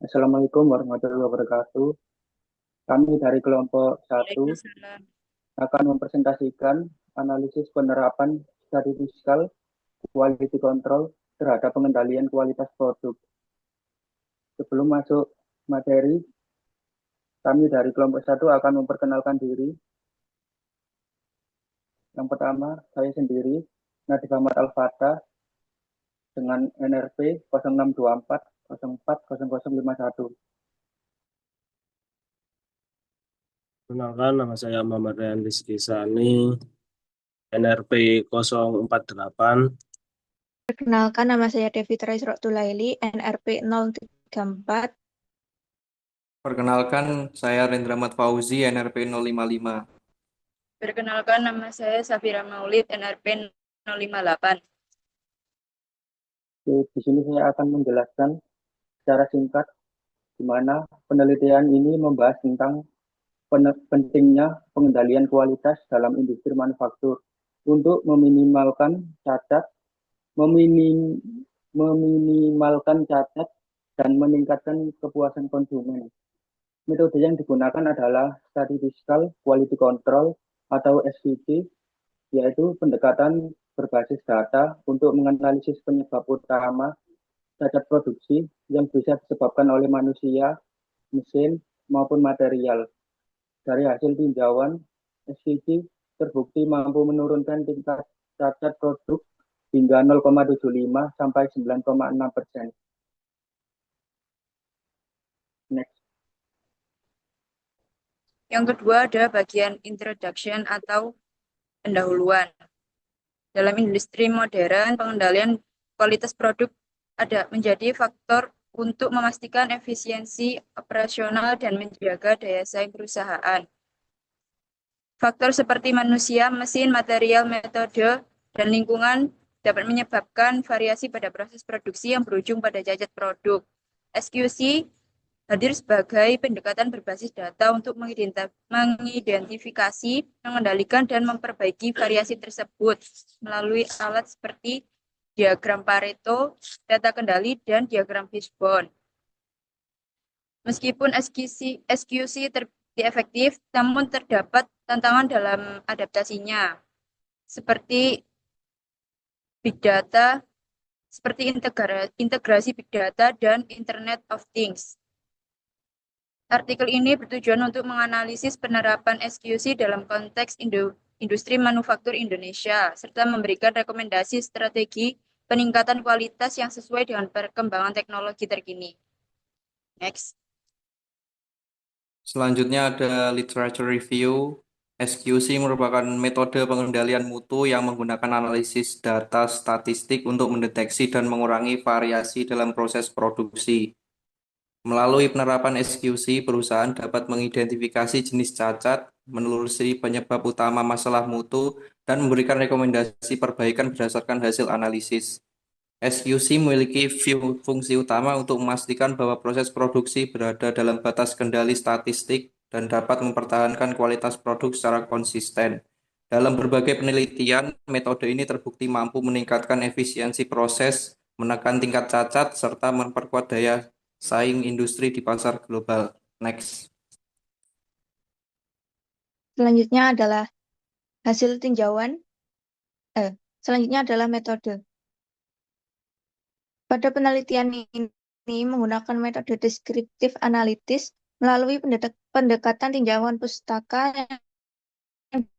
Assalamualaikum warahmatullahi wabarakatuh. Kami dari kelompok satu Waalaikumsalam. akan mempresentasikan analisis penerapan studi fiskal quality control terhadap pengendalian kualitas produk. Sebelum masuk materi, kami dari kelompok satu akan memperkenalkan diri. Yang pertama, saya sendiri, Nadif Ahmad Al-Fatah, dengan NRP 0624 04 0051. Kenalkan, nama saya Muhammad Ryan Rizky Sani, NRP 048. Perkenalkan, nama saya Devi Traisro Tulaili, NRP 034. Perkenalkan, saya Rendramat Fauzi, NRP 055. Perkenalkan, nama saya Safira Maulid, NRP 058. Di sini saya akan menjelaskan secara singkat di mana penelitian ini membahas tentang pentingnya pengendalian kualitas dalam industri manufaktur untuk cacat, meminim, meminimalkan cacat dan meningkatkan kepuasan konsumen. Metode yang digunakan adalah Statistical Quality Control atau SQC, yaitu pendekatan berbasis data untuk menganalisis penyebab utama cacat produksi yang bisa disebabkan oleh manusia, mesin, maupun material. Dari hasil tinjauan, SCG terbukti mampu menurunkan tingkat cacat produk hingga 0,75 sampai 9,6%. Next. Yang kedua ada bagian introduction atau pendahuluan. Dalam industri modern, pengendalian kualitas produk ada menjadi faktor untuk memastikan efisiensi operasional dan menjaga daya saing perusahaan. Faktor seperti manusia, mesin, material, metode, dan lingkungan dapat menyebabkan variasi pada proses produksi yang berujung pada cacat produk. SQC hadir sebagai pendekatan berbasis data untuk mengidentifikasi, mengendalikan, dan memperbaiki variasi tersebut melalui alat seperti diagram Pareto, data kendali, dan diagram Fishbone. Meskipun SQC terbukti efektif, namun terdapat tantangan dalam adaptasinya, seperti big data, seperti integrasi big data dan Internet of Things. Artikel ini bertujuan untuk menganalisis penerapan SQC dalam konteks industri manufaktur Indonesia, serta memberikan rekomendasi strategi peningkatan kualitas yang sesuai dengan perkembangan teknologi terkini. Next. Selanjutnya ada literature review. SQC merupakan metode pengendalian mutu yang menggunakan analisis data statistik untuk mendeteksi dan mengurangi variasi dalam proses produksi. Melalui penerapan SQC, perusahaan dapat mengidentifikasi jenis cacat, menelusuri penyebab utama masalah mutu, dan memberikan rekomendasi perbaikan berdasarkan hasil analisis. SQC memiliki fungsi utama untuk memastikan bahwa proses produksi berada dalam batas kendali statistik dan dapat mempertahankan kualitas produk secara konsisten. Dalam berbagai penelitian, metode ini terbukti mampu meningkatkan efisiensi proses, menekan tingkat cacat, serta memperkuat daya saing industri di pasar global. Next. Selanjutnya adalah hasil tinjauan. Selanjutnya adalah metode. Pada penelitian ini menggunakan metode deskriptif analitis melalui pendekatan tinjauan pustaka yang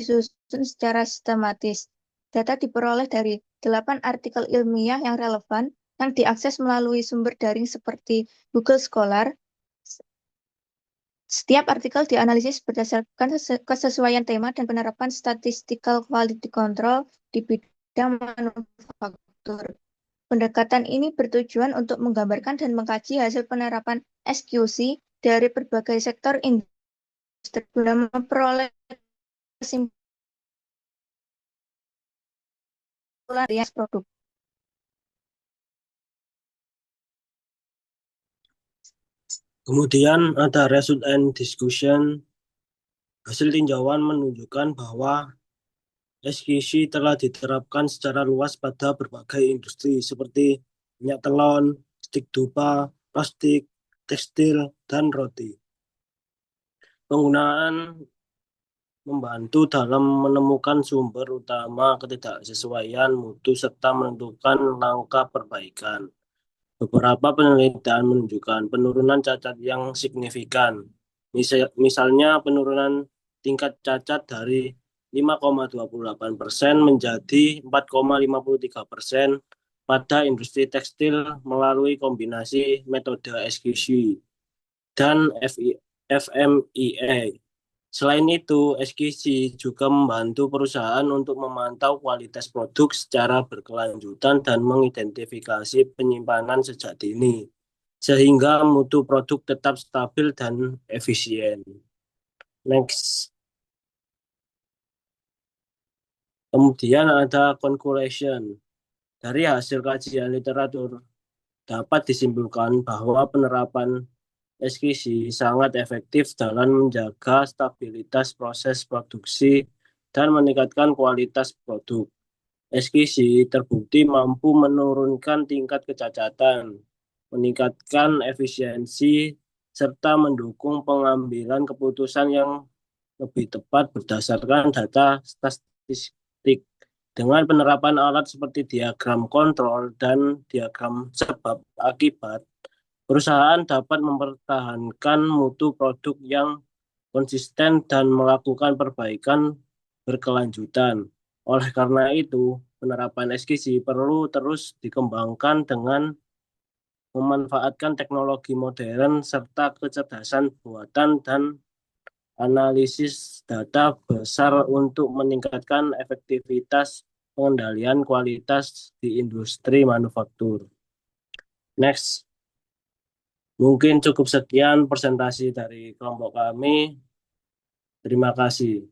disusun secara sistematis. Data diperoleh dari 8 artikel ilmiah yang relevan yang diakses melalui sumber daring seperti Google Scholar. Setiap artikel dianalisis berdasarkan kesesuaian tema dan penerapan statistical quality control di bidang manufaktur. Pendekatan ini bertujuan untuk menggambarkan dan mengkaji hasil penerapan SQC dari berbagai sektor industri guna memperoleh kesimpulan rias produk. Kemudian ada result and discussion. Hasil tinjauan menunjukkan bahwa SQC telah diterapkan secara luas pada berbagai industri seperti minyak telon, stik dupa, plastik, tekstil, dan roti. Penggunaan membantu dalam menemukan sumber utama ketidaksesuaian mutu serta menentukan langkah perbaikan. Beberapa penelitian menunjukkan penurunan cacat yang signifikan. Misalnya penurunan tingkat cacat dari 5,28% menjadi 4,53% pada industri tekstil melalui kombinasi metode SQC dan FMEA. Selain itu, SQC juga membantu perusahaan untuk memantau kualitas produk secara berkelanjutan dan mengidentifikasi penyimpanan sejak dini, sehingga mutu produk tetap stabil dan efisien. Next. Kemudian ada conclusion. Dari hasil kajian literatur, dapat disimpulkan bahwa penerapan SQC sangat efektif dalam menjaga stabilitas proses produksi dan meningkatkan kualitas produk. SQC terbukti mampu menurunkan tingkat kecacatan, meningkatkan efisiensi, serta mendukung pengambilan keputusan yang lebih tepat berdasarkan data statistik. Dengan penerapan alat seperti diagram kontrol dan diagram sebab akibat, perusahaan dapat mempertahankan mutu produk yang konsisten dan melakukan perbaikan berkelanjutan. Oleh karena itu, penerapan SQC perlu terus dikembangkan dengan memanfaatkan teknologi modern serta kecerdasan buatan dan analisis data besar untuk meningkatkan efektivitas pengendalian kualitas di industri manufaktur. Next. Mungkin cukup sekian presentasi dari kelompok kami. Terima kasih.